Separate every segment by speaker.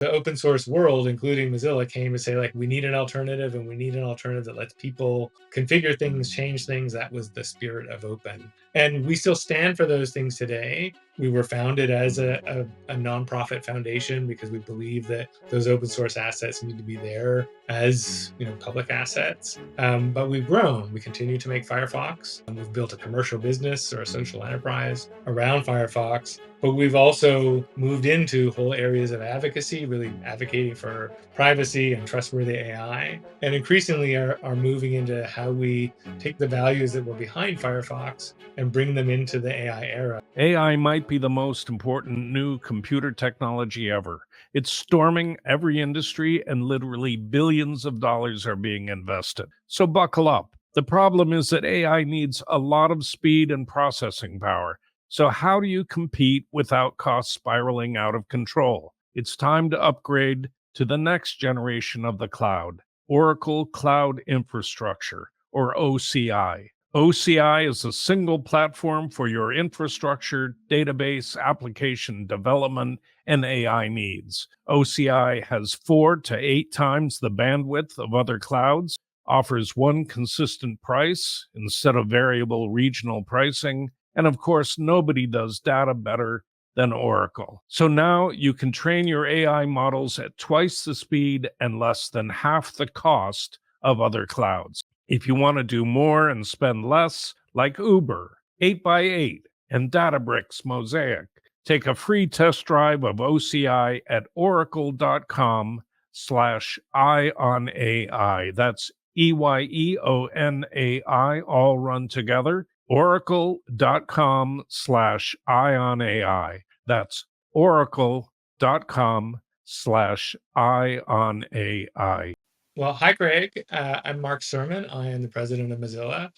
Speaker 1: The open source world, including Mozilla, came to say, like, we need an alternative, and we need an alternative that lets people configure things, change things. That was the spirit of open. And we still stand for those things today. We were founded as a nonprofit foundation because we believe that those open source assets need to be there as public assets. But we've grown. We continue to make Firefox. We've built a commercial business or a social enterprise around Firefox. But we've also moved into whole areas of advocacy, really advocating for privacy and trustworthy AI, and increasingly are moving into how we take the values that were behind Firefox and bring them into the AI era.
Speaker 2: AI might be the most important new computer technology ever. It's storming every industry, and literally billions of dollars are being invested. So buckle up. The problem is that AI needs a lot of speed and processing power. So, how do you compete without costs spiraling out of control? It's time to upgrade to the next generation of the cloud, Oracle Cloud Infrastructure, or OCI. OCI is a single platform for your infrastructure, database, application development, and AI needs. OCI has 4 to 8 times the bandwidth of other clouds, offers one consistent price instead of variable regional pricing, and of course, nobody does data better than Oracle. So now you can train your AI models at twice the speed and less than half the cost of other clouds. If you want to do more and spend less, like Uber, 8x8, and Databricks Mosaic, take a free test drive of OCI at oracle.com/eye on AI. That's EYEONAI, all run together. Oracle.com/eye on AI. That's oracle.com/eye on AI.
Speaker 1: Well, hi, Greg. I'm Mark Surman. I am the president of Mozilla.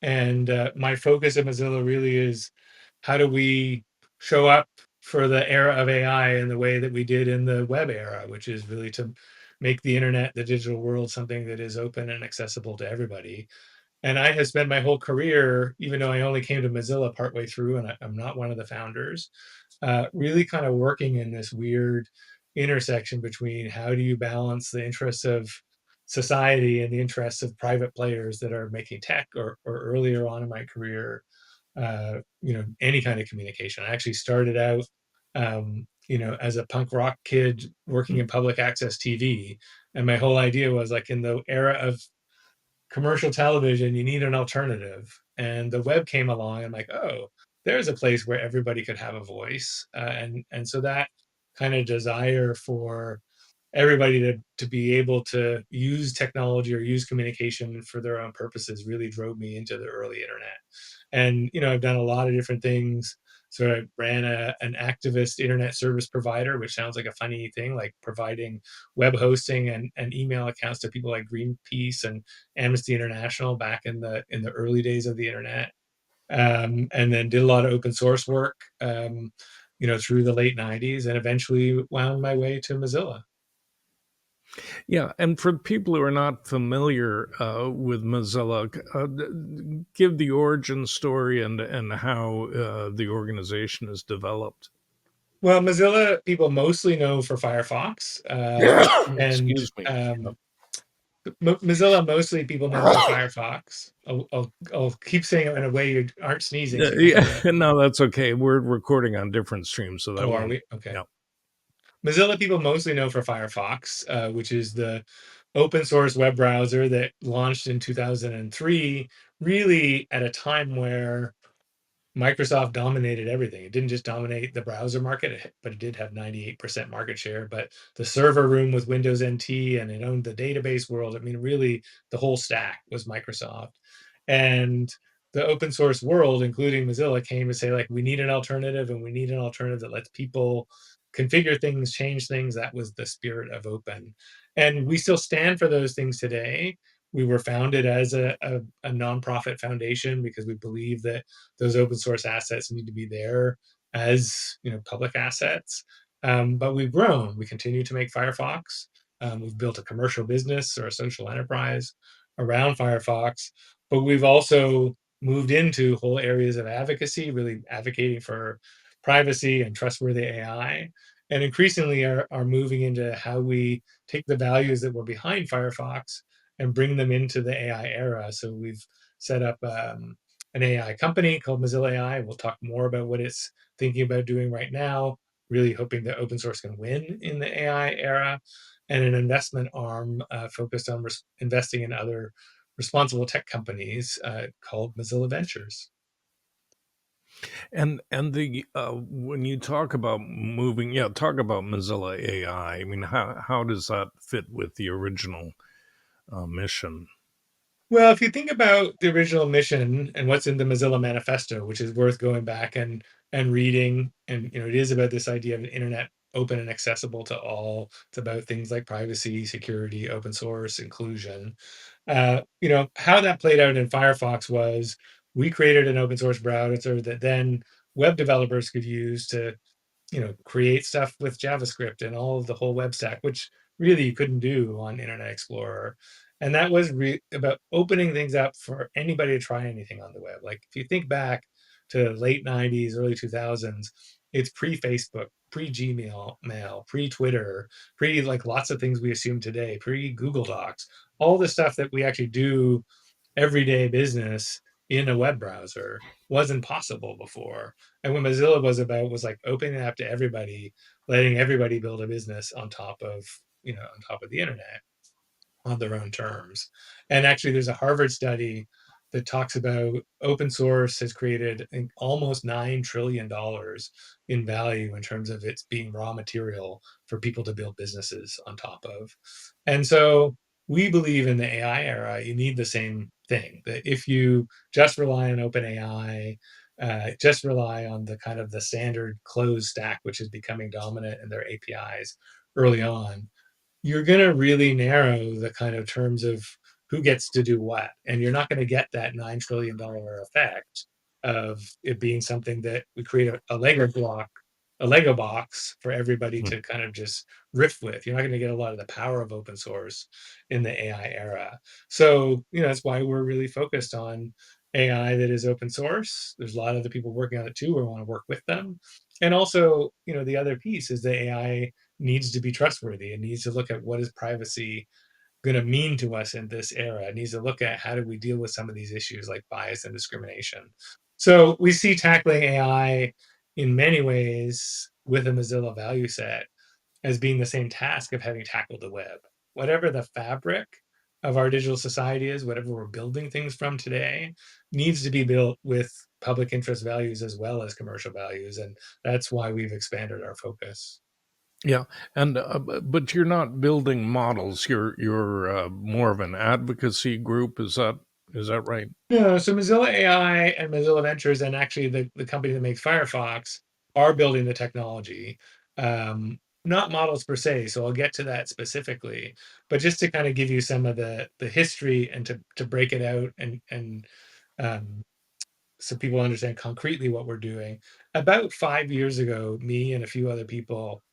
Speaker 1: And my focus at Mozilla really is how do we show up for the era of AI in the way that we did in the web era, which is really to make the internet, the digital world, something that is open and accessible to everybody. And I have spent my whole career, even though I only came to Mozilla partway through, and I'm not one of the founders, really kind of working in this weird intersection between how do you balance the interests of society and the interests of private players that are making tech, or earlier on in my career, any kind of communication. I actually started out, as a punk rock kid working in public access TV. And my whole idea was, like, in the era of commercial television, you need an alternative. And the web came along. I'm like, oh, there's a place where everybody could have a voice. And so that kind of desire for everybody to be able to use technology or use communication for their own purposes really drove me into the early internet. And I've done a lot of different things. So I ran an activist internet service provider, which sounds like a funny thing, like providing web hosting and email accounts to people like Greenpeace and Amnesty International back in the early days of the internet. And then did a lot of open source work, through the late 90s, and eventually wound my way to Mozilla.
Speaker 2: Yeah, and for people who are not familiar with Mozilla, give the origin story and how the organization is developed.
Speaker 1: Well, Mozilla people mostly know for Firefox, and
Speaker 2: Excuse me.
Speaker 1: Mozilla mostly people know for Firefox. I'll keep saying it in a way you aren't sneezing, so you
Speaker 2: Yeah,
Speaker 1: can hear it.
Speaker 2: no, that's okay. We're recording on different streams, so that
Speaker 1: Oh, are
Speaker 2: won't.
Speaker 1: we? Okay.
Speaker 2: Yeah.
Speaker 1: Mozilla people mostly know for Firefox, which is the open source web browser that launched in 2003, really at a time where Microsoft dominated everything. It didn't just dominate the browser market, but it did have 98% market share. But the server room with Windows NT, and it owned the database world. I mean, really, the whole stack was Microsoft. And the open source world, including Mozilla, came to say, like, we need an alternative, and we need an alternative that lets people configure things, change things. That was the spirit of open. And we still stand for those things today. We were founded as a nonprofit foundation because we believe that those open source assets need to be there as public assets. But we've grown. We continue to make Firefox. We've built a commercial business or a social enterprise around Firefox. But we've also moved into whole areas of advocacy, really advocating for privacy and trustworthy AI. and increasingly are moving into how we take the values that were behind Firefox and bring them into the AI era. So we've set up an AI company called Mozilla AI. We'll talk more about what it's thinking about doing right now, really hoping that open source can win in the AI era, and an investment arm focused on investing in other responsible tech companies called Mozilla Ventures.
Speaker 2: And the when you talk about moving, yeah, talk about Mozilla AI. I mean, how does that fit with the original mission?
Speaker 1: Well, if you think about the original mission and what's in the Mozilla Manifesto, which is worth going back and reading, and it is about this idea of an internet open and accessible to all. It's about things like privacy, security, open source, inclusion. How that played out in Firefox was we created an open source browser that then web developers could use to create stuff with JavaScript and all of the whole web stack, which really you couldn't do on Internet Explorer. And that was about opening things up for anybody to try anything on the web. Like if you think back to late 90s, early 2000s, it's pre-Facebook, pre-Gmail, mail, pre-Twitter, pre like lots of things we assume today, pre-Google Docs, all the stuff that we actually do everyday business in a web browser wasn't possible before. And what Mozilla was about was like opening it up to everybody, letting everybody build a business on top of the internet on their own terms. And actually, there's a Harvard study that talks about open source has created almost $9 trillion in value in terms of its being raw material for people to build businesses on top of. And so we believe in the AI era, you need the same thing. That if you just rely on OpenAI, just rely on the kind of the standard closed stack, which is becoming dominant in their APIs early on, you're going to really narrow the kind of terms of who gets to do what. And you're not going to get that $9 trillion effect of it being something that we create a Lego block, a Lego box for everybody
Speaker 2: Mm.
Speaker 1: to kind of just riff with. You're not going to get a lot of the power of open source in the AI era. So, that's why we're really focused on AI that is open source. There's a lot of other people working on it too, or want to work with them. And also, the other piece is the AI needs to be trustworthy. It needs to look at what is privacy going to mean to us in this era. It needs to look at how do we deal with some of these issues like bias and discrimination. So we see tackling AI in many ways with a Mozilla value set as being the same task of having tackled the web. Whatever the fabric of our digital society is, whatever we're building things from today, needs to be built with public interest values as well as commercial values. And that's why we've expanded our focus.
Speaker 2: Yeah, and but you're not building models. You're more of an advocacy group. Is that right?
Speaker 1: No, so Mozilla AI and Mozilla Ventures, and actually the company that makes Firefox, are building the technology. Not models per se, so I'll get to that specifically, but just to kind of give you some of the history and to break it out and um, so people understand concretely what we're doing. About 5 years ago, me and a few other people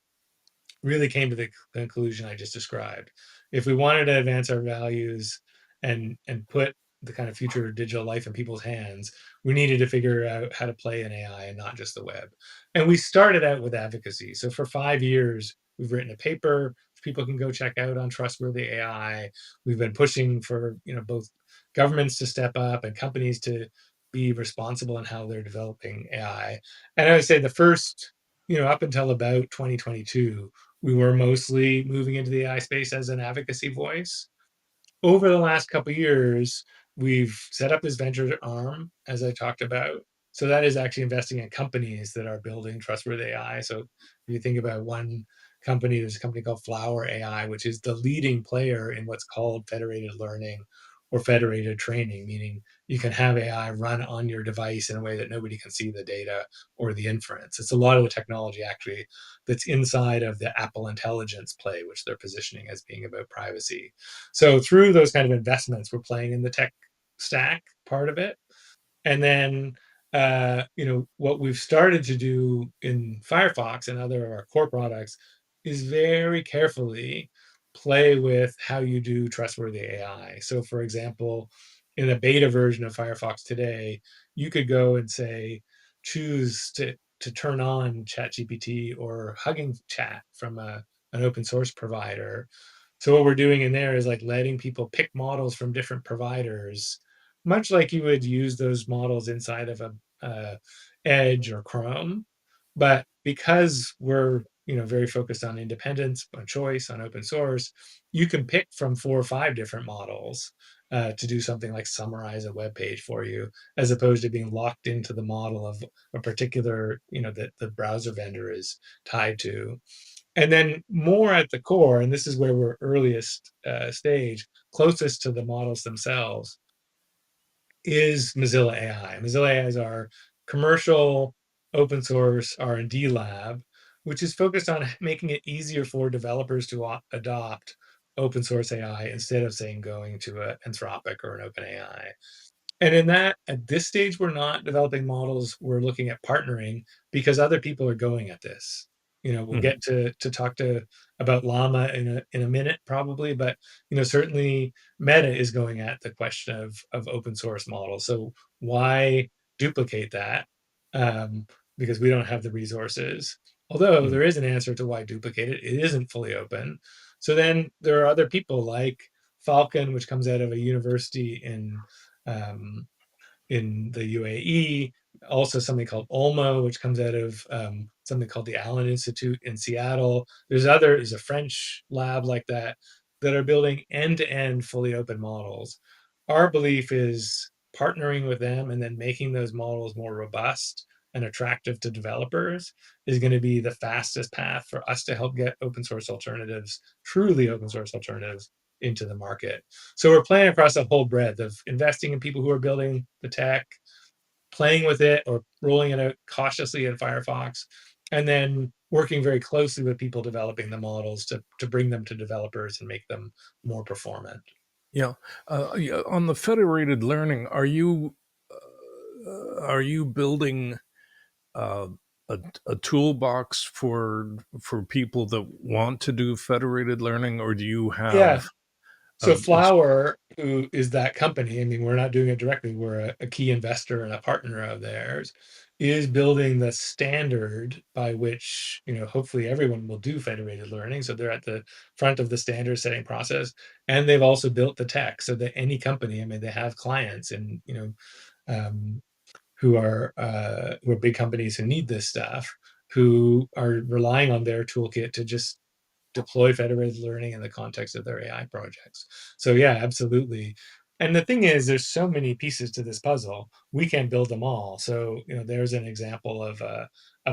Speaker 1: really came to the conclusion I just described. If we wanted to advance our values and put the kind of future of digital life in people's hands, we needed to figure out how to play in AI and not just the web. And we started out with advocacy. So for 5 years, we've written a paper people can go check out on Trustworthy AI. We've been pushing for both governments to step up and companies to be responsible in how they're developing AI. And I would say the first, up until about 2022, we were mostly moving into the AI space as an advocacy voice. Over the last couple of years, we've set up this venture arm, as I talked about. So that is actually investing in companies that are building trustworthy AI. So if you think about one company, there's a company called Flower AI, which is the leading player in what's called federated learning or federated training, meaning you can have AI run on your device in a way that nobody can see the data or the inference. It's a lot of the technology actually that's inside of the Apple Intelligence play, which they're positioning as being about privacy. So through those kind of investments, we're playing in the tech stack part of it. And then, what we've started to do in Firefox and other of our core products is very carefully play with how you do trustworthy AI. So, for example, in a beta version of Firefox today, you could go and say, choose to to turn on ChatGPT or Hugging Chat from an open source provider. So what we're doing in there is like letting people pick models from different providers, much like you would use those models inside of a Edge or Chrome. But because we're very focused on independence, on choice, on open source, you can pick from 4 or 5 different models to do something like summarize a web page for you, as opposed to being locked into the model of a particular that the browser vendor is tied to. And then more at the core, and this is where we're earliest stage, closest to the models themselves, is Mozilla AI. Mozilla AI is our commercial open source R&D lab, which is focused on making it easier for developers to adopt open source AI instead of saying going to an Anthropic or an OpenAI. And in that, at this stage, we're not developing models. We're looking at partnering because other people are going at this. We'll
Speaker 2: Mhm.
Speaker 1: get to talk to about LLaMA in a minute probably, but certainly Meta is going at the question of open source models. So why duplicate that? Um, because we don't have the resources. Although
Speaker 2: Mhm.
Speaker 1: there is an answer to why duplicate it. It isn't fully open. So then there are other people like Falcon, which comes out of a university um, in the UAE. Also, something called Olmo, which comes out of something called the Allen Institute in Seattle. There's a French lab like that are building end-to-end fully open models. Our belief is partnering with them and then making those models more robust and attractive to developers is going to be the fastest path for us to help get open source alternatives, truly open source alternatives, into the market. So we're playing across a whole breadth of investing in people who are building the tech, playing with it or rolling it out cautiously in Firefox, and then working very closely with people developing the models to bring them to developers and make them more performant.
Speaker 2: Yeah. Yeah. On the federated learning, are you building uh, a toolbox for people that want to do federated learning, or do you
Speaker 1: Yeah.
Speaker 2: have
Speaker 1: So
Speaker 2: a
Speaker 1: Flower, who is that company, I mean, we're not doing it directly. We're a key investor and a partner of theirs, is building the standard by which, hopefully everyone will do federated learning. So they're at the front of the standard setting process. And they've also built the tech so that any company, I mean, they have clients and, um, who are big companies who need this stuff, who are relying on their toolkit to just deploy federated learning in the context of their AI projects. So yeah, absolutely. And the thing is, there's so many pieces to this puzzle. We can't build them all. So there's an example of a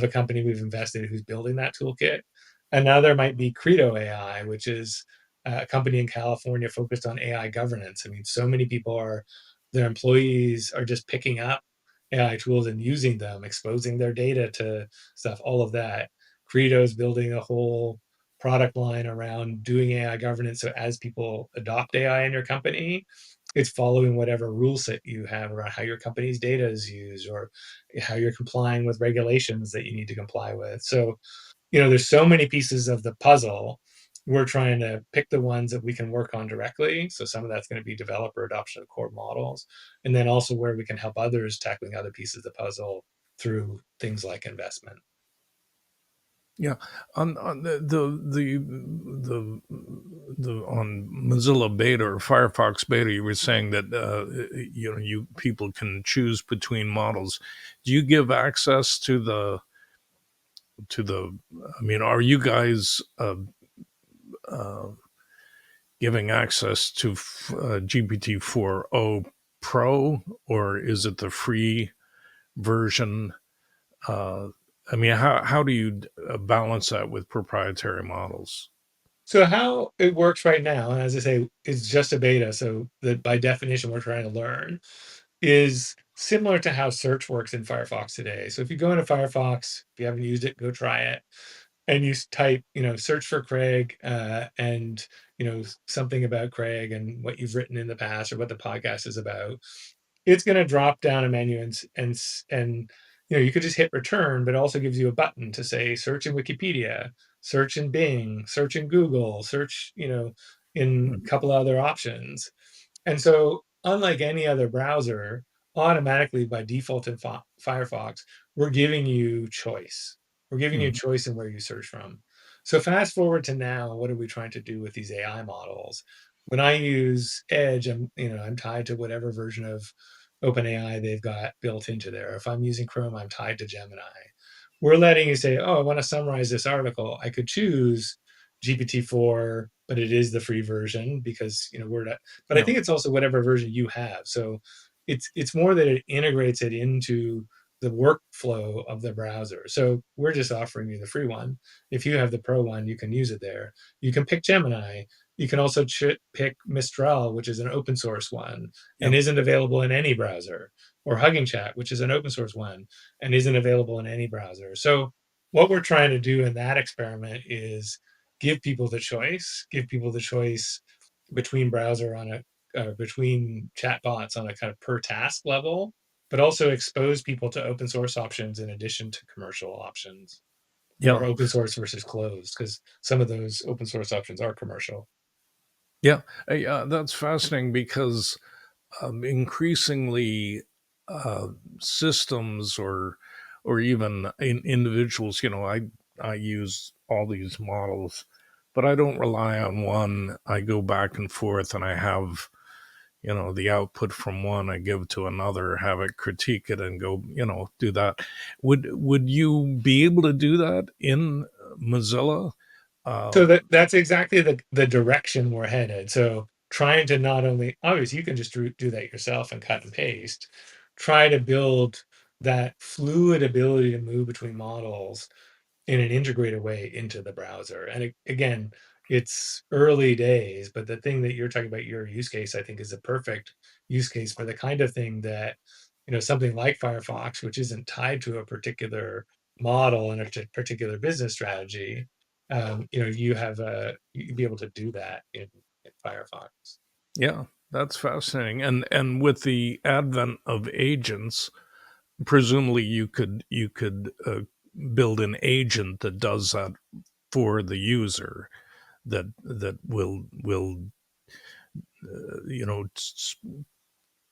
Speaker 1: company we've invested in who's building that toolkit. Another might be Credo AI, which is a company in California focused on AI governance. I mean, so many people their employees are just picking up AI tools and using them, exposing their data to stuff, all of that. Credo is building a whole product line around doing AI governance. So as people adopt AI in your company, it's following whatever rule set you have around how your company's data is used or how you're complying with regulations that you need to comply with. So, there's so many pieces of the puzzle. We're trying to pick the ones that we can work on directly. So some of that's going to be developer adoption of core models, and then also where we can help others tackling other pieces of the puzzle through things like investment.
Speaker 2: yeah, on the on Mozilla Beta or Firefox Beta, you were saying that you people can choose between models. Do you give access to the? I mean, are you guys uh, giving access to GPT-4o Pro, or is it the free version? Uh, I mean, how do you balance that with proprietary models?
Speaker 1: So how it works right now, and as I say, it's just a beta, so that by definition we're trying to learn, is similar to how search works in Firefox today. So if you go into Firefox, if you haven't used it, go try it, and you type, search for Craig, and something about Craig and what you've written in the past or what the podcast is about, it's going to drop down a menu and you could just hit return, but it also gives you a button to say search in Wikipedia, search in Bing, search in Google, search in a
Speaker 2: Mhm.
Speaker 1: couple other options. And so unlike any other browser, automatically by default in Firefox, we're giving you choice. We're giving you
Speaker 2: Mhm.
Speaker 1: choice in where you search from. So fast forward to now, what are we trying to do with these AI models? When I use Edge, I'm tied to whatever version of OpenAI they've got built into there. If I'm using Chrome, I'm tied to Gemini. We're letting you say, oh, I want to summarize this article. I could choose GPT-4, but it is the free version because we're not. But I
Speaker 2: Yeah.
Speaker 1: think it's also whatever version you have. So it's more that it integrates it into the workflow of the browser. So we're just offering you the free one. If you have the pro one, you can use it there. You can pick Gemini. You can also pick Mistral, which is an open source one and
Speaker 2: Yeah.
Speaker 1: isn't available in any browser, or Hugging Chat, which is an open source one and isn't available in any browser. So what we're trying to do in that experiment is give people the choice between browser on a between chatbots on a kind of per task level, but also expose people to open source options in addition to commercial options, or
Speaker 2: Yeah.
Speaker 1: open source versus closed, because some of those open source options are commercial.
Speaker 2: Yeah. That's fascinating because increasingly uh, systems or even individuals, I use all these models, but I don't rely on one. I go back and forth, and I have the output from one I give to another, have it critique it, and go do that. Would you be able to do that in Mozilla? Uh,
Speaker 1: So that's exactly the direction we're headed. So trying to not only, obviously you can just do that yourself and cut and paste, try to build that fluid ability to move between models in an integrated way into the browser. And again, it's early days, but the thing that you're talking about, your use case, I think is a perfect use case for the kind of thing that, something like Firefox, which isn't tied to a particular model and a particular business strategy. You'd be able to do that in Firefox.
Speaker 2: yeah, that's fascinating. And with the advent of agents, presumably you could build an agent that does that for the user, that will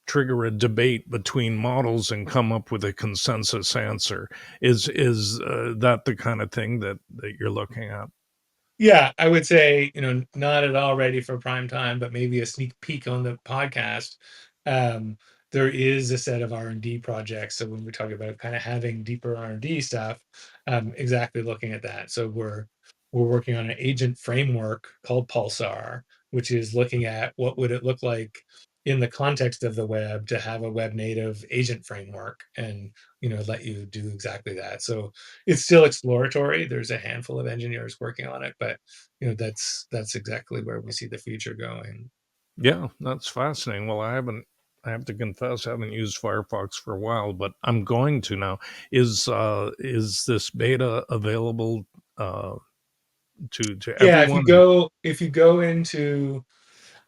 Speaker 2: trigger a debate between models and come up with a consensus answer. Is that the kind of thing that you're looking at?
Speaker 1: Yeah, I would say, not at all ready for prime time, but maybe a sneak peek on the podcast. Um, there is a set of R&D projects. So when we talk about kind of having deeper R&D stuff, exactly looking at that. So we're working on an agent framework called Pulsar, which is looking at what would it look like in the context of the web to have a web native agent framework and let you do exactly that. So it's still exploratory. There's a handful of engineers working on it, but that's exactly where we see the future going.
Speaker 2: Yeah, that's fascinating. Well, I have to confess, I haven't used Firefox for a while, but I'm going to now. Is this beta available uh, to
Speaker 1: Yeah,
Speaker 2: everyone?
Speaker 1: if you go into,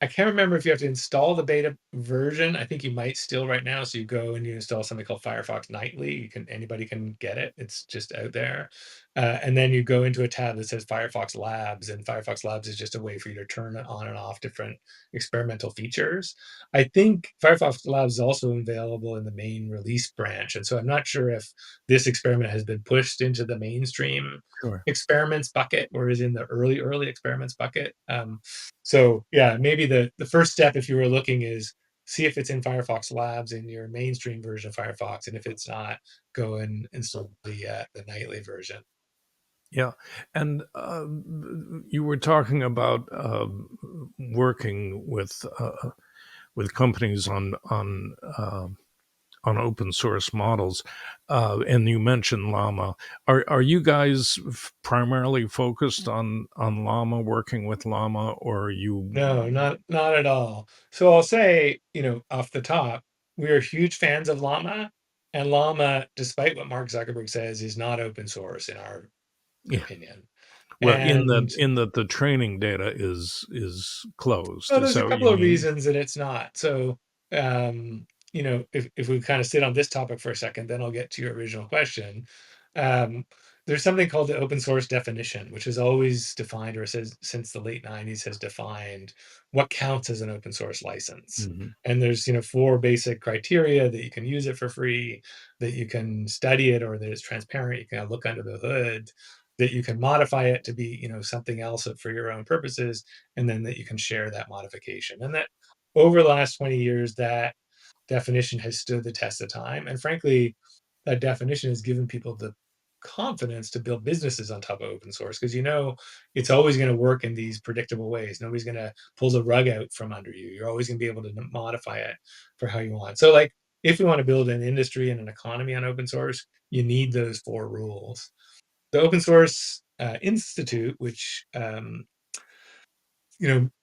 Speaker 1: I can't remember if you have to install the beta version. I think you might still right now. So you go and you install something called Firefox Nightly. Anybody can get it. It's just out there. And then you go into a tab that says Firefox Labs, and Firefox Labs is just a way for you to turn on and off different experimental features. I think Firefox Labs is also available in the main release branch. And so I'm not sure if this experiment has been pushed into the mainstream
Speaker 2: Sure.
Speaker 1: experiments bucket or is in the early experiments bucket. So yeah, maybe the first step if you were looking is see if it's in Firefox Labs in your mainstream version of Firefox, and if it's not, go and install the nightly version.
Speaker 2: Yeah, and you were talking about working with companies on open source models, and you mentioned Llama. Are you guys primarily focused on Llama, working with Llama, or are you?
Speaker 1: No, not at all. So I'll say, off the top, we are huge fans of Llama, and Llama, despite what Mark Zuckerberg says, is not open source in our
Speaker 2: Yeah.
Speaker 1: opinion.
Speaker 2: Well, in
Speaker 1: And
Speaker 2: that the training data is closed.
Speaker 1: well,
Speaker 2: Is
Speaker 1: there's a
Speaker 2: that what
Speaker 1: couple
Speaker 2: you
Speaker 1: of
Speaker 2: mean?
Speaker 1: reasons that it's not. So, if we kind of sit on this topic for a second, then I'll get to your original question. Um, there's something called the open source definition, which is always defined, or says since the late 90s has defined what counts as an open source license.
Speaker 2: Mhm.
Speaker 1: And there's, 4 basic criteria: that you can use it for free, that you can study it, or that it's transparent, you can look under the hood, that you can modify it to be, something else for your own purposes, and then that you can share that modification. And that over the last 20 years, that definition has stood the test of time. And frankly, that definition has given people the confidence to build businesses on top of open source, because it's always going to work in these predictable ways. Nobody's going to pull the rug out from under you. You're always going to be able to modify it for how you want. So, like, if you want to build an industry and an economy on open source, you need those 4 rules. The Open Source Institute, which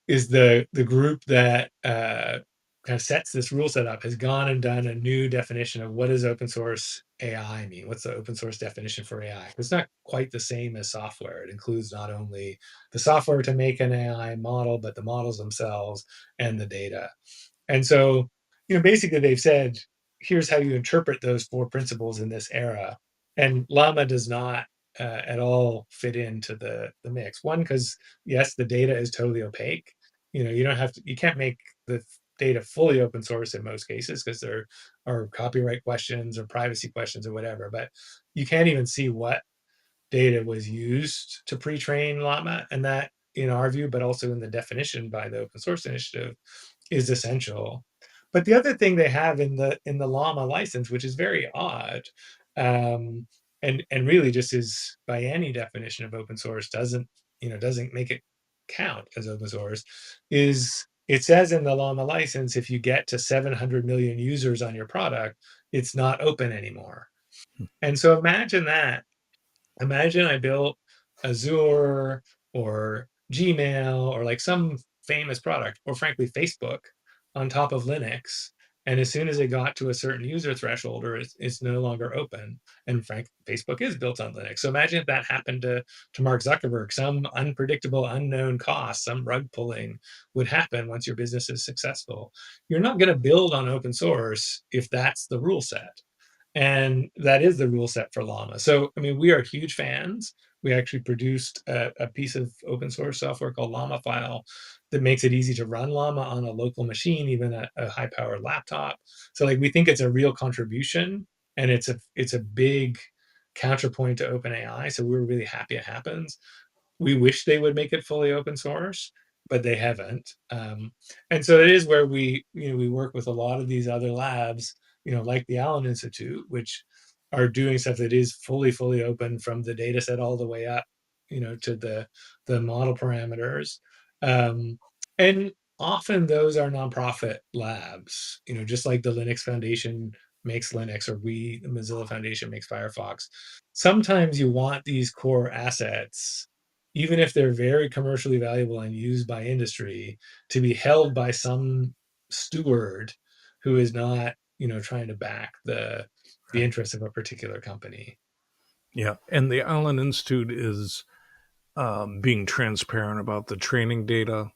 Speaker 1: is the group that kind of sets this rule set up, has gone and done a new definition of what does open source AI mean? What's the open source definition for AI? It's not quite the same as software. It includes not only the software to make an AI model, but the models themselves and the data. And so, basically they've said, here's how you interpret those 4 principles in this era. And LLaMA does not at all fit into the mix. One, because yes, the data is totally opaque. You can't make the data fully open source in most cases, because there are copyright questions or privacy questions or whatever. But you can't even see what data was used to pre-train LLaMA, and that, in our view, but also in the definition by the Open Source Initiative, is essential. But the other thing they have in the LLaMA license, which is very odd, um, and really just is, by any definition of open source, doesn't make it count as open source, is it says in the LLaMA license, if you get to 700 million users on your product, it's not open anymore. And so imagine that. Imagine I built Azure or Gmail or like some famous product, or frankly Facebook, on top of Linux, and as soon as it got to a certain user threshold, or it's no longer open. And Facebook is built on Linux. So imagine if that happened to Mark Zuckerberg. Some unpredictable, unknown cost, some rug pulling would happen once your business is successful. You're not going to build on open source if that's the rule set. And that is the rule set for LLaMA. So, I mean, we are huge fans. We actually produced a piece of open source software called LLaMA File that makes it easy to run LLaMA on a local machine, even a high powered laptop. So, like, we think it's a real contribution, and it's a big counterpoint to OpenAI. So we're really happy it happens. We wish they would make it fully open source, but they haven't. And so it is where we work with a lot of these other labs, like the Allen Institute, which are doing stuff that is fully open, from the data set all the way up, to the model parameters. Um, and often those are nonprofit labs, just like the Linux Foundation makes Linux, or the Mozilla Foundation makes Firefox. Sometimes you want these core assets, even if they're very commercially valuable and used by industry, to be held by some steward who is not, trying to back the
Speaker 2: Right.
Speaker 1: interests of a particular company.
Speaker 2: Yeah. And the Allen Institute is being transparent about the training data.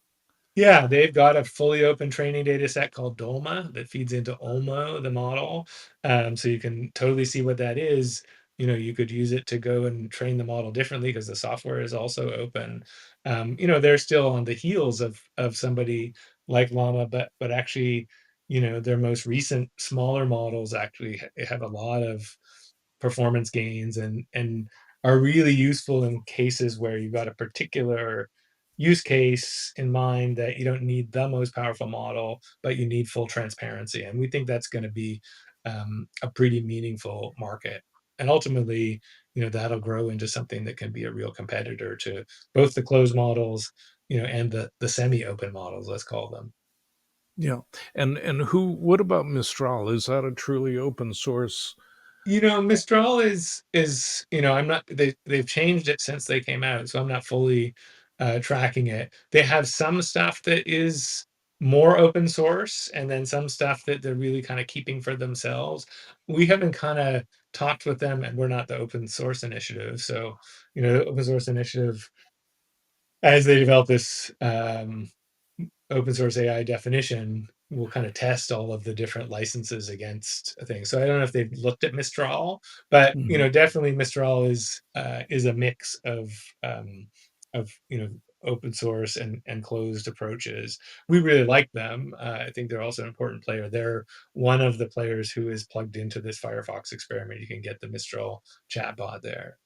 Speaker 1: Yeah, they've got a fully open training data set called DOLMA that feeds into OLMO, the model. So you can totally see what that is. You could use it to go and train the model differently, because the software is also open. They're still on the heels of somebody like Llama, but actually, their most recent smaller models actually have a lot of performance gains, and are really useful in cases where you've got a particular use case in mind, that you don't need the most powerful model, but you need full transparency. And we think that's going to be a pretty meaningful market. And ultimately, that'll grow into something that can be a real competitor to both the closed models, and the semi-open models, let's call them.
Speaker 2: Yeah. And what about Mistral? Is that a truly open source?
Speaker 1: Mistral is I'm not they've changed it since they came out, so I'm not fully tracking it. They have some stuff that is more open source, and then some stuff that they're really kind of keeping for themselves. We haven't kind of talked with them, and we're not the open source initiative. So, the open source initiative, as they develop this open source AI definition, will kind of test all of the different licenses against things. So I don't know if they've looked at Mistral, but
Speaker 2: Mhm.
Speaker 1: definitely Mistral is a mix of open source and closed approaches. We really like them. I think they're also an important player. They're one of the players who is plugged into this Firefox experiment. You can get the Mistral chatbot there.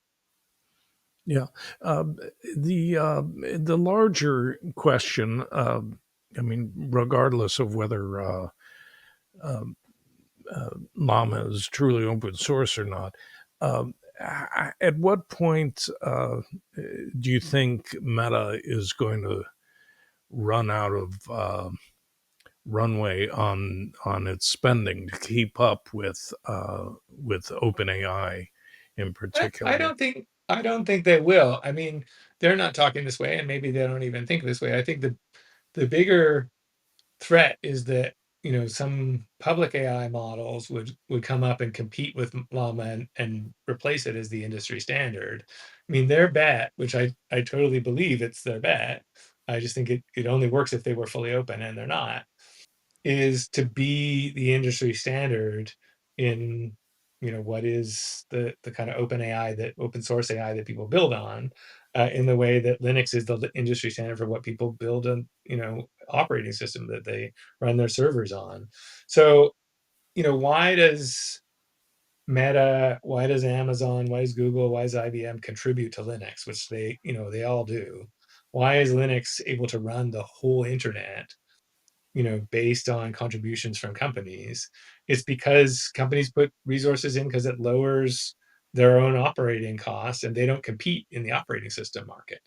Speaker 2: Yeah. Um, the larger question, I mean, regardless of whether um, LLaMA is truly open source or not, at what point do you think Meta is going to run out of runway on its spending to keep up with OpenAI in
Speaker 1: I
Speaker 2: particular?
Speaker 1: don't think they will. I mean, they're not talking this way, and maybe they don't even think this way. I think the bigger threat is that some public AI models would come up and compete with Llama and replace it as the industry standard. I mean, their bet, which I totally believe it's their bet. I just think it only works if they were fully open, and they're not, is to be the industry standard in what is the kind of open AI, that open source AI that people build on, in the way that Linux is the industry standard for what people build on, operating system that they run their servers on. So why does Meta, why does Amazon, why does Google, why does IBM contribute to Linux, which they all do? Why is Linux able to run the whole internet, based on contributions from companies? It's because companies put resources in because it lowers their own operating costs, and they don't compete in the operating system market.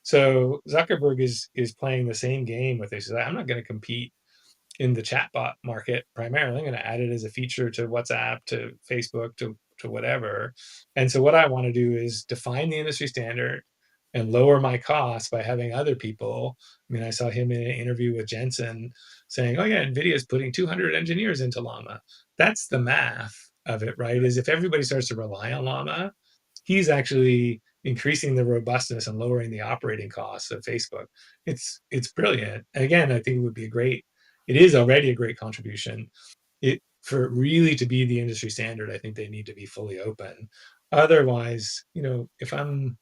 Speaker 1: So Zuckerberg is playing the same game with this. I'm not going to compete in the chatbot market primarily. I'm going to add it as a feature to WhatsApp, to Facebook, to whatever. And so what I want to do is define the industry standard and lower my costs by having other people. I mean, I saw him in an interview with Jensen saying, "Oh yeah, Nvidia is putting 200 engineers into Llama." That's the math of it, right? Is if everybody starts to rely on Llama, he's actually increasing the robustness and lowering the operating costs of Facebook. It's brilliant. And again, I think it is already a great contribution. It For it really to be the industry standard, I think they need to be fully open. Otherwise, if I'm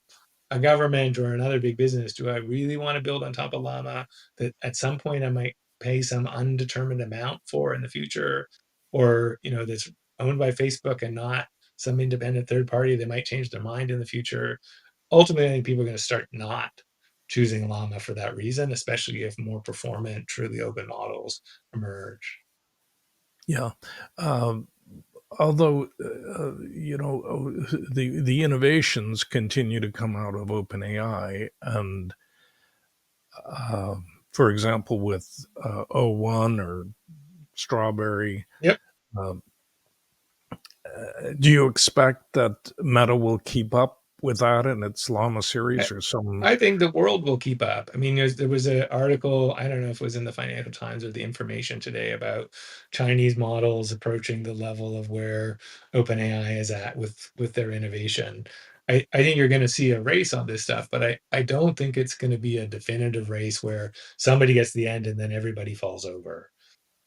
Speaker 1: a government or another big business, do I really want to build on top of Llama that at some point I might pay some undetermined amount for in the future, or that's owned by Facebook and not some independent third party that might change their mind in the future? Ultimately, I think people are going to start not choosing Llama for that reason, especially if more performant, truly open models emerge.
Speaker 2: Yeah. Um, Although the innovations continue to come out of OpenAI, and uh, for example, with O1 or Strawberry,
Speaker 1: Yep.
Speaker 2: um, do you expect that Meta will keep up with that in its Llama
Speaker 1: I
Speaker 2: series or some?
Speaker 1: I think the world will keep up. I mean, there was an article, I don't know if it was in the Financial Times or the Information today, about Chinese models approaching the level of where OpenAI is at with their innovation. I think you're going to see a race on this stuff, but I don't think it's going to be a definitive race where somebody gets to the end and then everybody falls over.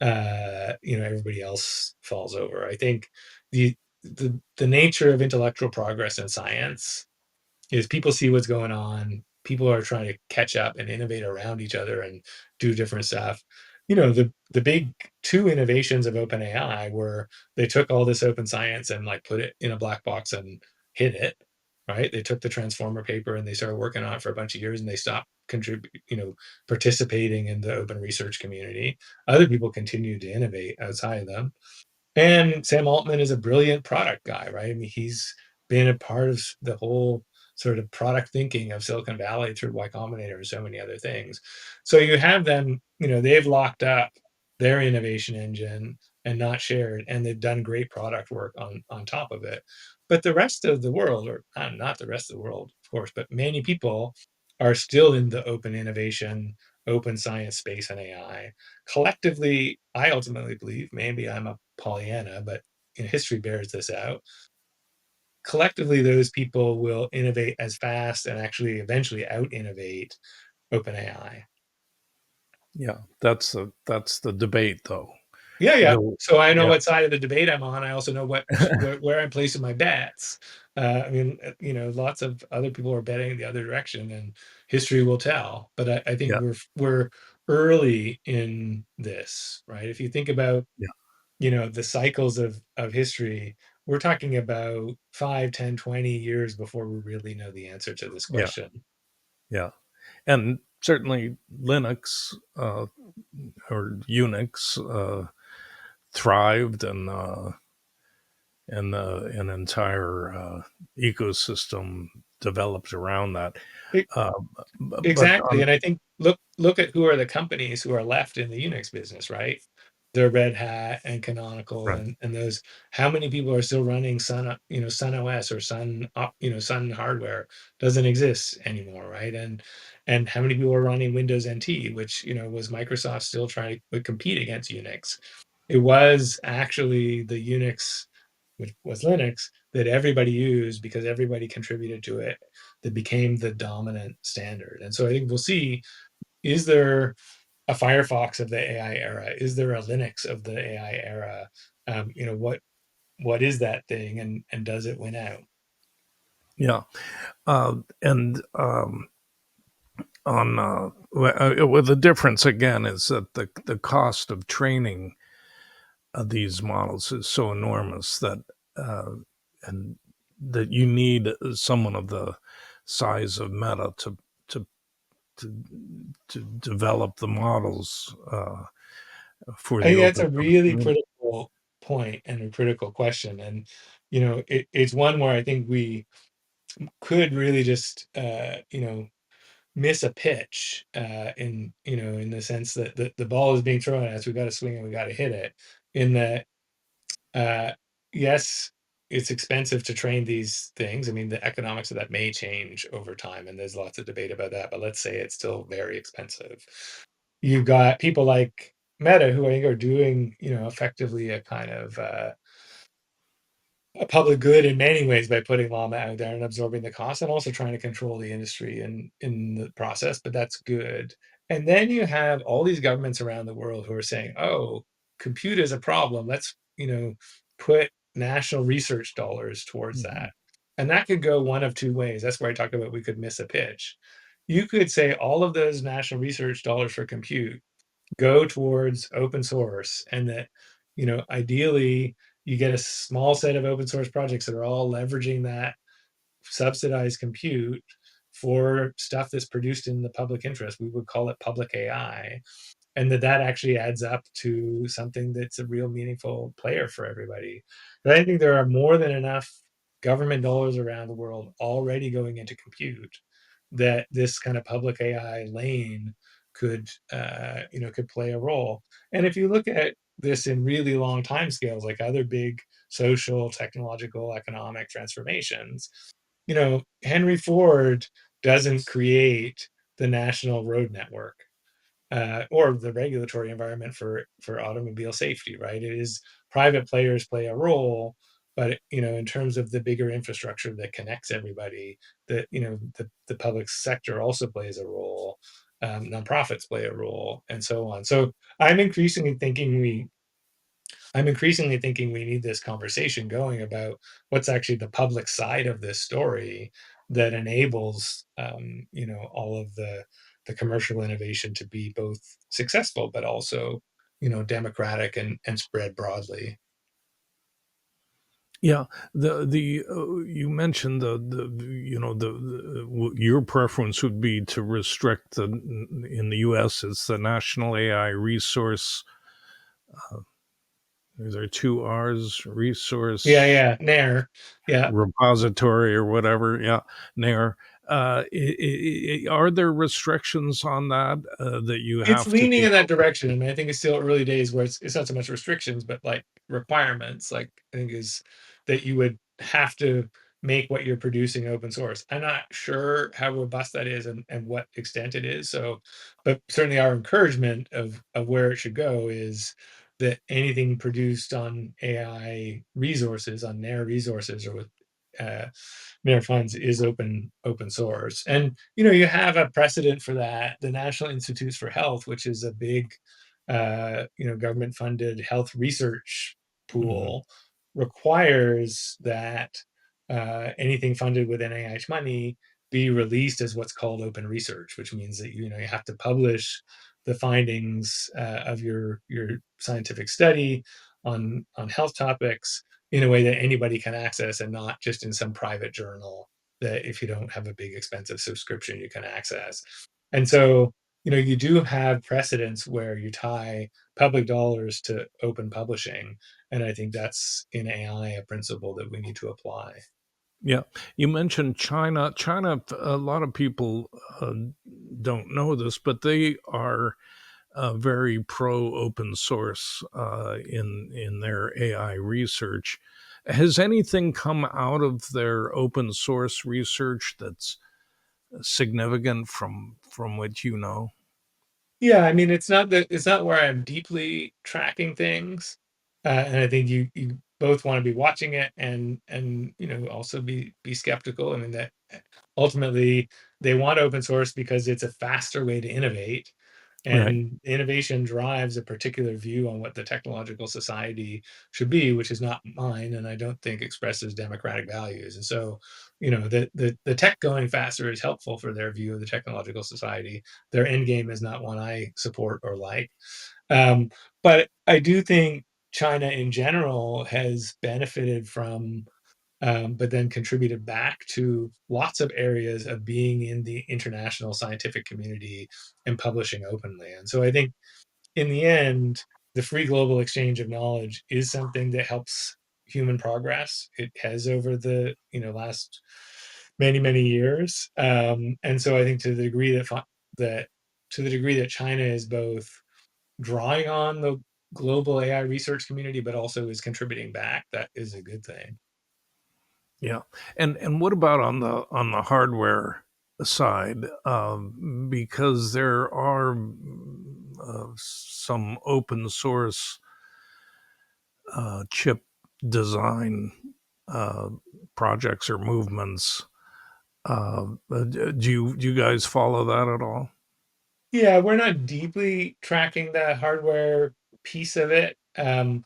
Speaker 1: Everybody else falls over. I think the nature of intellectual progress in science is people see what's going on. People are trying to catch up and innovate around each other and do different stuff. The big two innovations of OpenAI were they took all this open science and like put it in a black box and hid it. Right? They took the transformer paper and they started working on it for a bunch of years, and they stopped participating in the open research community. Other people continued to innovate outside of them. And Sam Altman is a brilliant product guy, right? I mean, he's been a part of the whole sort of product thinking of Silicon Valley through Y Combinator and so many other things. So you have them, they've locked up their innovation engine and not shared, and they've done great product work on top of it. But the rest of the world, or not the rest of the world, of course, but many people are still in the open innovation, open science space and AI. Collectively, I ultimately believe, maybe I'm a Pollyanna, but history bears this out. Collectively, those people will innovate as fast and actually eventually out innovate OpenAI.
Speaker 2: Yeah, that's the debate, though.
Speaker 1: Yeah, yeah.
Speaker 2: The
Speaker 1: So I know
Speaker 2: Yeah,
Speaker 1: what side of the debate I'm on. I also know where I'm placing my bets. I mean, lots of other people are betting the other direction, and history will tell. But I think
Speaker 2: yeah,
Speaker 1: we're early in this, right? If you think about
Speaker 2: yeah,
Speaker 1: the cycles of history, we're talking about 5, 10, 20 years before we really know the answer to this
Speaker 2: yeah,
Speaker 1: question.
Speaker 2: yeah, and certainly Linux or Unix thrived, and an entire ecosystem developed around that. Uh, but
Speaker 1: Exactly,
Speaker 2: on
Speaker 1: and I think look at who are the companies who are left in the Unix business, right? They're Red Hat and Canonical
Speaker 2: Right,
Speaker 1: and those how many people are still running Sun OS or Sun hardware doesn't exist anymore, right? And how many people are running Windows NT, which, was Microsoft still trying to compete against Unix. It was actually the Unix, which was Linux, that everybody used because everybody contributed to it, that became the dominant standard. And so I think we'll see, is there a Firefox of the AI era? Is there a Linux of the AI era? What is that thing, and does it win out?
Speaker 2: yeah, and on well, the difference again is that the cost of training these models is so enormous that uh, and that you need someone of the size of Meta to to to develop the models for
Speaker 1: I
Speaker 2: the
Speaker 1: think that's
Speaker 2: open
Speaker 1: a
Speaker 2: source
Speaker 1: really
Speaker 2: community.
Speaker 1: critical point and a critical question. And, it's one where I think we could really just, miss a pitch, in the sense that the ball is being thrown at us. We got to swing and we got to hit it. In that, uh, yes, it's expensive to train these things. I mean, the economics of that may change over time, and there's lots of debate about that. But let's say it's still very expensive. You've got people like Meta who I think are doing, effectively a kind of a public good in many ways by putting llama out there and absorbing the cost and also trying to control the industry in the process, but that's good. And then you have all these governments around the world who are saying, oh, compute is a problem, let's put national research dollars towards that.
Speaker 2: Mhm,
Speaker 1: And that could go one of two ways. That's where I talked about we could miss a pitch. You could say all of those national research dollars for compute go towards open source, and that ideally you get a small set of open source projects that are all leveraging that subsidized compute for stuff that's produced in the public interest. We would call it public AI, and that actually adds up to something that's a real meaningful player for everybody. But I think there are more than enough government dollars around the world already going into compute that this kind of public AI lane could play a role. And if you look at this in really long time scales, like other big social, technological, economic transformations, Henry Ford doesn't create the national road network, or the regulatory environment for automobile safety, right? It is private players play a role, but in terms of the bigger infrastructure that connects everybody, that the public sector also plays a role. Nonprofits play a role, and so on. So I'm increasingly thinking we need this conversation going about what's actually the public side of this story that enables, all of the commercial innovation to be both successful but also, democratic and spread broadly.
Speaker 2: yeah, the you mentioned your preference would be to restrict in the U.S. It's the National AI Resource. Is there two R's?
Speaker 1: Yeah,
Speaker 2: Resource
Speaker 1: yeah, Nair. Yeah.
Speaker 2: repository or whatever. Yeah, NAIR. Are there restrictions on that that you
Speaker 1: It's
Speaker 2: have to
Speaker 1: leaning
Speaker 2: meet?
Speaker 1: in that direction. I mean, I think it's still early days where it's not so much restrictions, but like requirements. Like I think is that you would have to make what you're producing open source. I'm not sure how robust that is and what extent it is. So, but certainly our encouragement of where it should go is that anything produced on AI resources, on their resources, or with their funds is open source. And you have a precedent for that. The National Institutes for Health, which is a big government funded health research
Speaker 2: Mhm.
Speaker 1: pool, requires that anything funded with NIH money be released as what's called open research, which means that you have to publish the findings of your scientific study on health topics in a way that anybody can access, and not just in some private journal that, if you don't have a big expensive subscription, you can access. And so you do have precedents where you tie public dollars to open publishing, and I think that's in AI a principle that we need to apply.
Speaker 2: Yeah, you mentioned China. China, a lot of people don't know this, but they are very pro open source in their AI research. Has anything come out of their open source research that's significant from what you know?
Speaker 1: Yeah, I mean, it's not where I'm deeply tracking things, and I think you both want to be watching it, and also be skeptical. I mean, that ultimately they want open source because it's a faster way to innovate,
Speaker 2: Right.
Speaker 1: and innovation drives a particular view on what the technological society should be, which is not mine, and I don't think expresses democratic values. And so, the tech going faster is helpful for their view of the technological society. Their end game is not one I support or like. Um, but I do think China in general has benefited from, but then contributed back to lots of areas of being in the international scientific community and publishing openly. And so I think in the end, the free global exchange of knowledge is something that helps human progress. It has over the last many years, and so I think to the degree that China is both drawing on the global AI research community, but also is contributing back, that is a good thing.
Speaker 2: Yeah, and what about on the hardware side? Because there are some open source chip design uh, projects or movements. Do you guys follow that at all?
Speaker 1: Yeah, we're not deeply tracking the hardware piece of it. And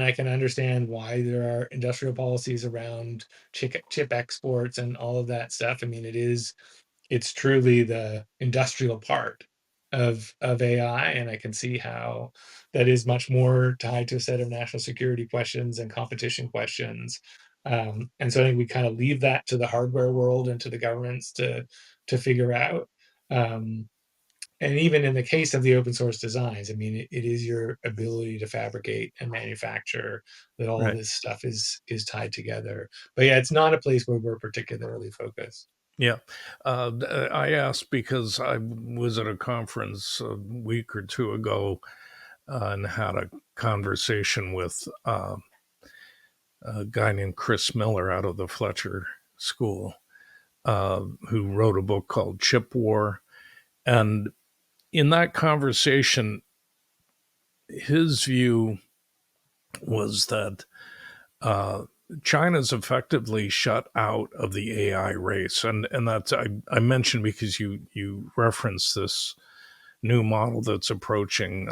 Speaker 1: I can understand why there are industrial policies around chip exports and all of that stuff. I mean, it's truly the industrial part of AI, and I can see how that is much more tied to a set of national security questions and competition questions. And so I think we kind of leave that to the hardware world and to the governments to figure out. Um, and even in the case of the open source designs, I mean, it is your ability to fabricate and manufacture that all
Speaker 2: Right.
Speaker 1: this stuff is tied together. But yeah, it's not a place where we're particularly focused.
Speaker 2: Yeah. I asked because I was at a conference a week or two ago and had a conversation with a guy named Chris Miller out of the Fletcher School, who wrote a book called Chip War. And in that conversation, his view was that uh, China's effectively shut out of the AI race, and that's I mentioned because you referenced this new model that's approaching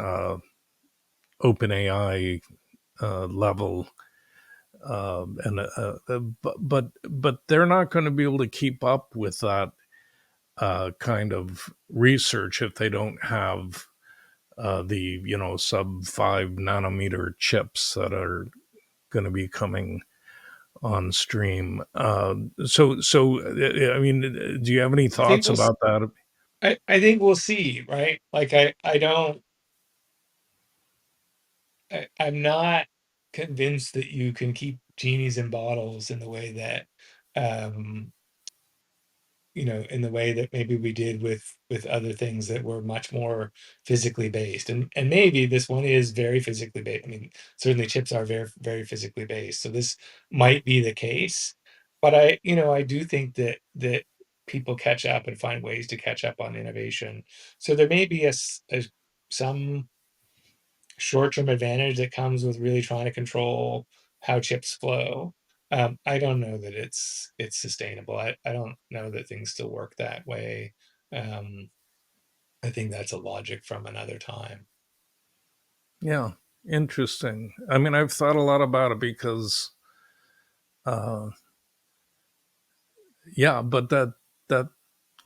Speaker 2: OpenAI level, and but they're not going to be able to keep up with that kind of research if they don't have the sub 5 nanometer chips that are going to be coming on stream. I mean, do you have any
Speaker 1: I think
Speaker 2: thoughts about that?
Speaker 1: I think we'll see, right? Like I don't I'm not convinced that you can keep genies in bottles in the way that um in the way that maybe we did with other things that were much more physically based. And maybe this one is very physically based. I mean, certainly chips are very physically based. So this might be the case. But I do think that people catch up and find ways to catch up on innovation. So there may be some short-term advantage that comes with really trying to control how chips flow. I don't know that it's sustainable. I don't know that things still work that way. Um, I think that's a logic from another time.
Speaker 2: Yeah, interesting. I mean, I've thought a lot about it because, uh, yeah, but that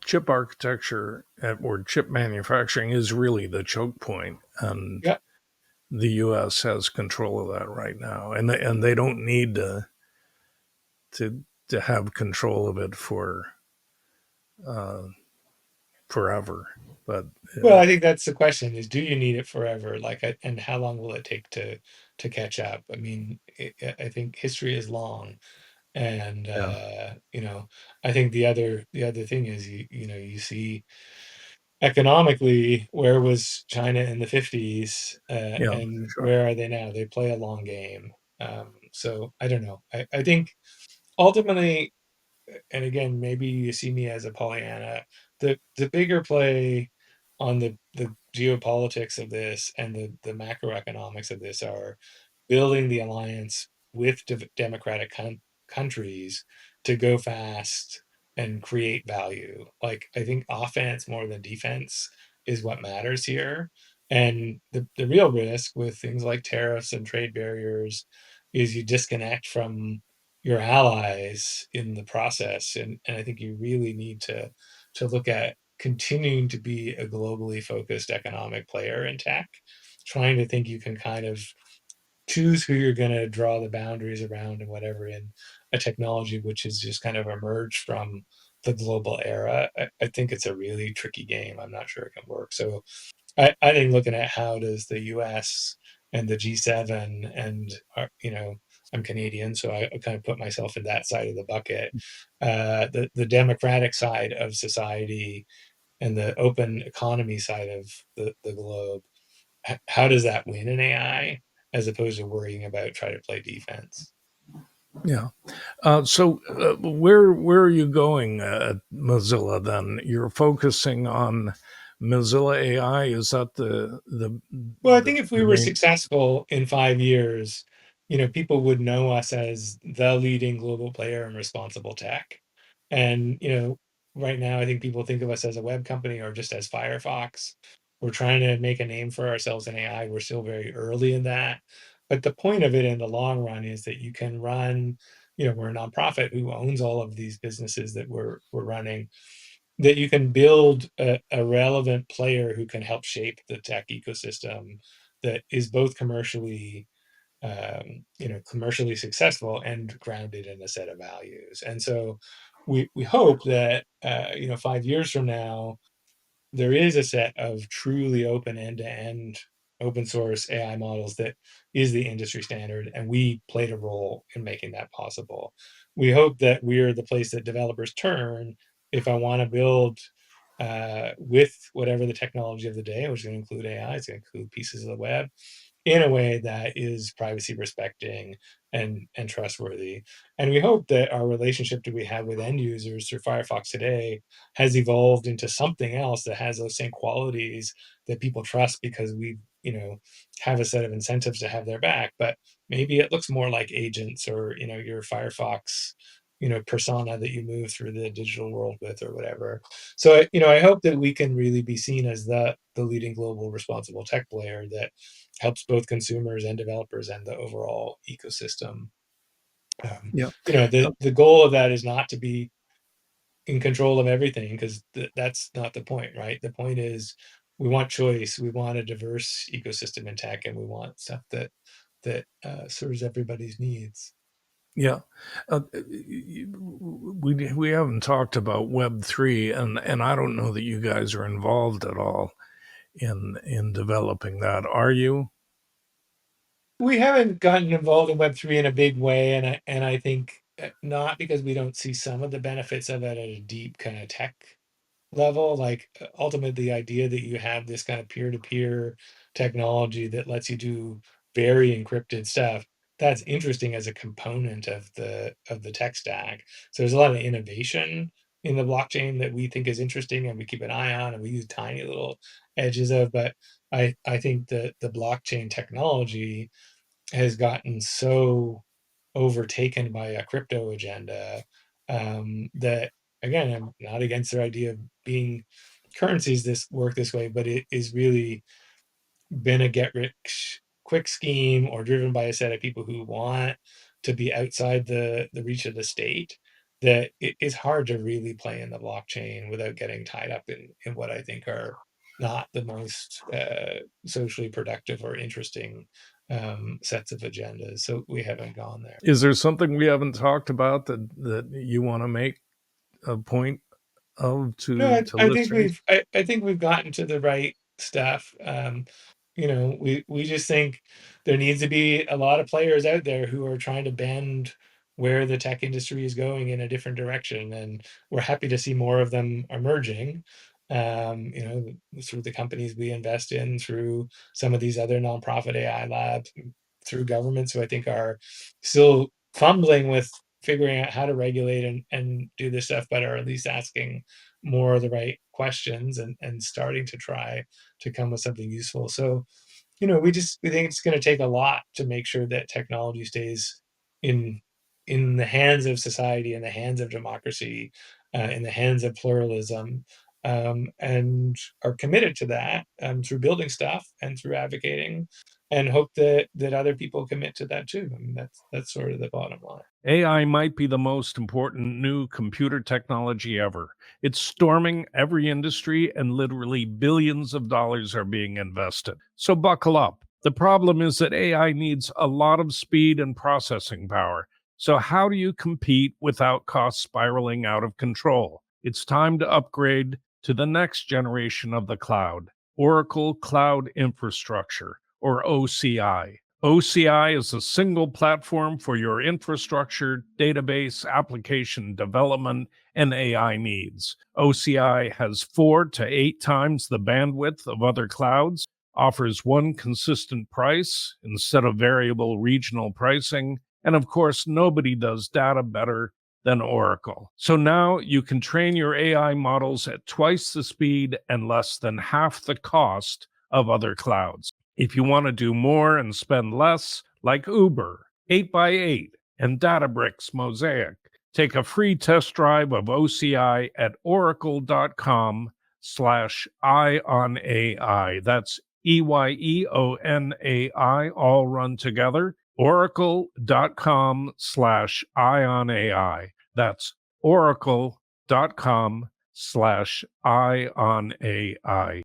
Speaker 2: chip architecture or chip manufacturing is really the choke point, and
Speaker 1: Yeah.
Speaker 2: the U.S. has control of that right now, and they don't need to have control of it for uh, forever. But
Speaker 1: Well, I think that's the question: is do you need it forever? Like, and how long will it take to catch up? I mean, I think history is long, and
Speaker 2: yeah,
Speaker 1: I think the other thing is you see economically, where was China in the 50s,
Speaker 2: yeah,
Speaker 1: and
Speaker 2: sure,
Speaker 1: where are they now? They play a long game. So I don't know. I think ultimately, and again, maybe you see me as a Pollyanna, the bigger play on the geopolitics of this and the macroeconomics of this are building the alliance with democratic countries to go fast and create value. Like, I think offense more than defense is what matters here. And the real risk with things like tariffs and trade barriers is you disconnect from your allies in the process. And I think you really need to look at continuing to be a globally focused economic player in tech, trying to think you can kind of choose who you're going to draw the boundaries around and whatever in a technology which has just kind of emerged from the global era. I think it's a really tricky game. I'm not sure it can work. So I think looking at how does the US and the G7 and I'm Canadian, so I kind of put myself in that side of the bucket. The democratic side of society and the open economy side of the globe, how does that win in AI as opposed to worrying about trying to play defense?
Speaker 2: yeah. So where are you going at Mozilla then? You're focusing on Mozilla AI. Is that
Speaker 1: Well, I think if we
Speaker 2: the
Speaker 1: were
Speaker 2: main?
Speaker 1: successful in 5 years, people would know us as the leading global player in responsible tech. And, right now, I think people think of us as a web company or just as Firefox. We're trying to make a name for ourselves in AI. We're still very early in that. But the point of it in the long run is that you can run, we're a nonprofit who owns all of these businesses that we're running, that you can build a relevant player who can help shape the tech ecosystem that is both commercially successful and grounded in a set of values. And so we hope that 5 years from now there is a set of truly open end-to-end open source AI models that is the industry standard, and we played a role in making that possible. We hope that we're the place that developers turn if I want to build with whatever the technology of the day, which is going to include AI, it's going to include pieces of the web, in a way that is privacy respecting and trustworthy. And we hope that our relationship that we have with end users through Firefox today has evolved into something else that has those same qualities that people trust because we have a set of incentives to have their back. But maybe it looks more like agents or your Firefox persona that you move through the digital world with or whatever. So I hope that we can really be seen as the leading global responsible tech player that helps both consumers and developers and the overall ecosystem. Um,
Speaker 2: Yeah,
Speaker 1: the goal of that is not to be in control of everything because that's not the point, right? The point is we want choice, we want a diverse ecosystem in tech, and we want stuff that serves everybody's needs.
Speaker 2: yeah. We haven't talked about Web3, and I don't know that you guys are involved at all in developing that. Are you?
Speaker 1: We haven't gotten involved in Web3 in a big way, and I think not because we don't see some of the benefits of it at a deep kind of tech level. Like, ultimately, the idea that you have this kind of peer-to-peer technology that lets you do very encrypted stuff, that's interesting as a component of the tech stack. So there's a lot of innovation in the blockchain that we think is interesting and we keep an eye on and we use tiny little edges of. But I think that the blockchain technology has gotten so overtaken by a crypto agenda. That again, I'm not against their idea of being currencies this work this way, but it is really been a get rich quick scheme or driven by a set of people who want to be outside the reach of the state, that it is hard to really play in the blockchain without getting tied up in what I think are not the most socially productive or interesting sets of agendas. So we haven't gone there.
Speaker 2: Is there something we haven't talked about that you want to make a point of
Speaker 1: No,
Speaker 2: to
Speaker 1: I think
Speaker 2: listeners?
Speaker 1: I think we've gotten to the right stuff. We just think there needs to be a lot of players out there who are trying to bend where the tech industry is going in a different direction, and we're happy to see more of them emerging. Through the companies we invest in, through some of these other nonprofit AI labs, through governments who I think are still fumbling with figuring out how to regulate and do this stuff, but are at least asking more of the right questions and starting to try to come with something useful. So, we think it's going to take a lot to make sure that technology stays in in the hands of society, in the hands of democracy, in the hands of pluralism, and are committed to that through building stuff and through advocating, and hope that other people commit to that too. I mean, that's sort of the bottom line.
Speaker 2: AI might be the most important new computer technology ever. It's storming every industry, and literally billions of dollars are being invested. So buckle up. The problem is that AI needs a lot of speed and processing power. So, how do you compete without costs spiraling out of control? It's time to upgrade to the next generation of the cloud, Oracle Cloud Infrastructure, or OCI. OCI is a single platform for your infrastructure, database, application development, and AI needs. OCI has 4 to 8 times the bandwidth of other clouds, offers one consistent price instead of variable regional pricing, and of course, nobody does data better than Oracle. So now you can train your AI models at twice the speed and less than half the cost of other clouds. If you want to do more and spend less, like Uber, 8x8, and Databricks Mosaic, take a free test drive of OCI at oracle.com/eye on AI. That's EYEONAI, all run together. Oracle.com/eye on AI. That's oracle.com/eye on AI.